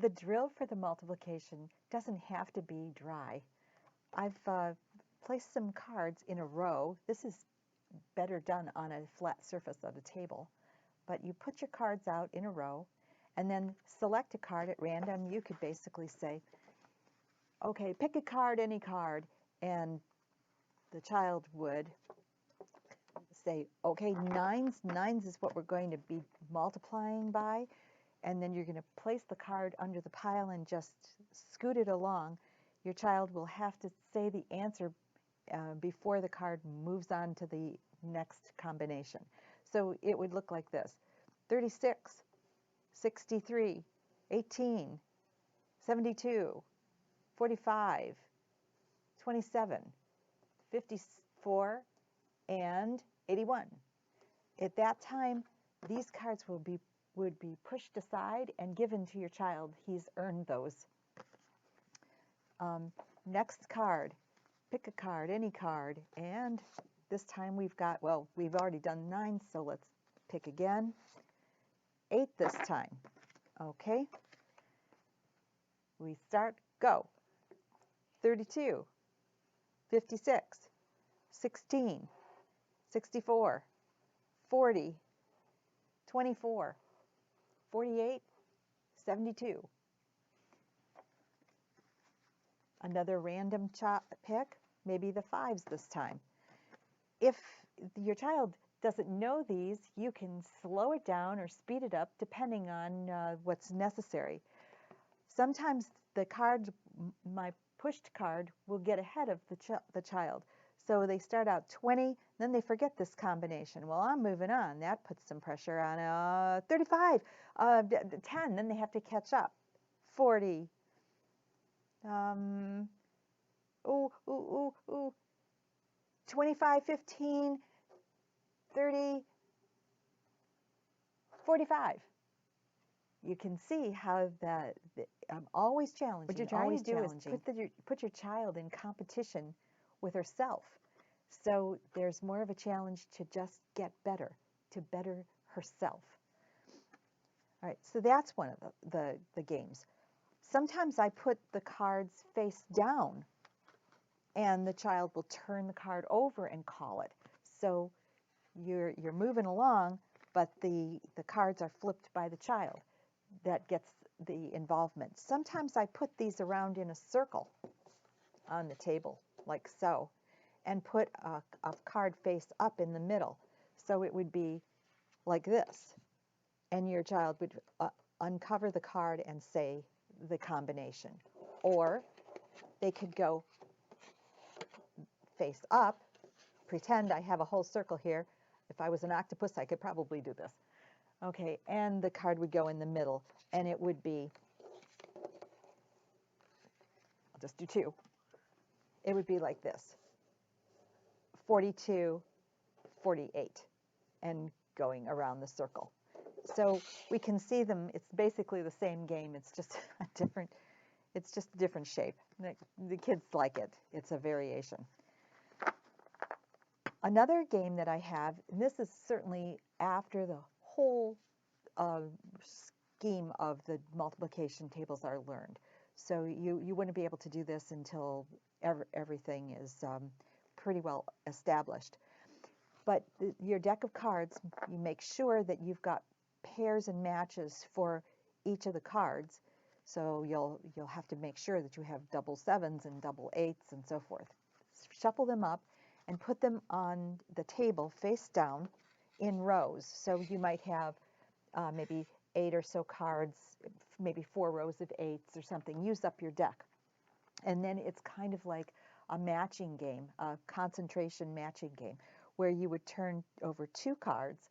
The drill for the multiplication doesn't have to be dry. I've placed some cards in a row. This is better done on a flat surface of a table. But you put your cards out in a row and then select a card at random. You could basically say, okay, pick a card, any card, and the child would say, okay, nines is what we're going to be multiplying by, and then you're going to place the card under the pile and just scoot it along. Your child will have to say the answer before the card moves on to the next combination. So it would look like this: 36, 63, 18, 72, 45, 27, 54, and 81. At that time, these cards would be pushed aside and given to your child. He's earned those. Next card, pick a card, any card, and this time we've got, well, we've already done 9, so let's pick again. 8 this time. Okay. We start, go. 32, 56, 16, 64, 40, 24, 48, 72. Another random pick, maybe the 5s this time. If your child doesn't know these, you can slow it down or speed it up depending on what's necessary. Sometimes the card, my pushed card, will get ahead of the child. So they start out 20, then they forget this combination. Well, I'm moving on. That puts some pressure on 35, 10, then they have to catch up. 40, 25, 15, 30, 45. You can see how I'm always challenging. What you're trying to do is put your child in competition with herself. So there's more of a challenge to just get better, to better herself. All right, so that's one of the games. Sometimes I put the cards face down, and the child will turn the card over and call it. So you're moving along, but the cards are flipped by the child. That gets the involvement. Sometimes I put these around in a circle on the table, like so, and put a card face up in the middle. So it would be like this, and your child would uncover the card and say the combination. Or they could go face up, pretend I have a whole circle here. If I was an octopus, I could probably do this. Okay, and the card would go in the middle, and it would be, I'll just do 2. It would be like this: 42, 48, and going around the circle. So we can see them. It's basically the same game. It's just a different shape. The kids like it. It's a variation. Another game that I have, and this is certainly after the whole scheme of the multiplication tables are learned. So you wouldn't be able to do this until everything is pretty well established. But your deck of cards, you make sure that you've got pairs and matches for each of the cards. So you'll have to make sure that you have double 7s and double 8s and so forth. Shuffle them up and put them on the table face down in rows. So you might have maybe 8 or so cards, maybe 4 rows of 8s or something. Use up your deck. And then it's kind of like a matching game, a concentration matching game, where you would turn over 2 cards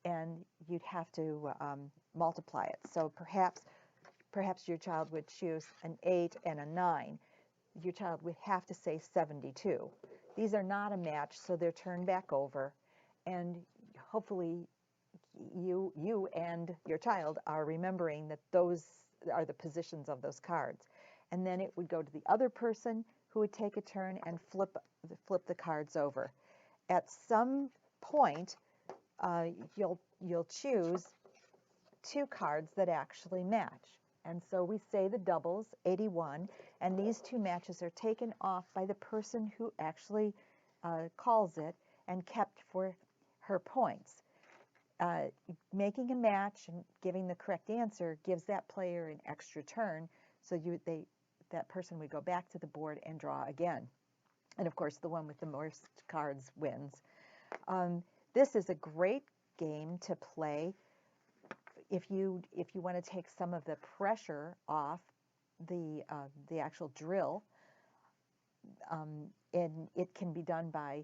and you'd have to multiply it. So perhaps your child would choose an 8 and a 9. Your child would have to say 72. These are not a match, so they're turned back over, and hopefully you and your child are remembering that those are the positions of those cards. And then it would go to the other person, who would take a turn and flip the cards over. At some point, you'll choose 2 cards that actually match, And so we say the doubles, 81, and these two matches are taken off by the person who actually calls it and kept for her points. Making a match and giving the correct answer gives that player an extra turn, so that person would go back to the board and draw again. And of course, the one with the most cards wins. This is a great game to play if you want to take some of the pressure off the actual drill. And it can be done by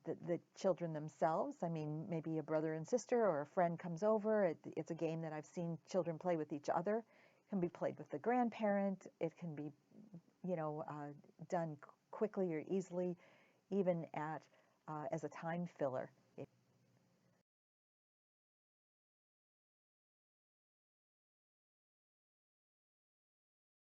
the children themselves. I mean, maybe a brother and sister or a friend comes over. It's a game that I've seen children play with each other. It can be played with the grandparent. It can be, done quickly or easily, even as a time filler.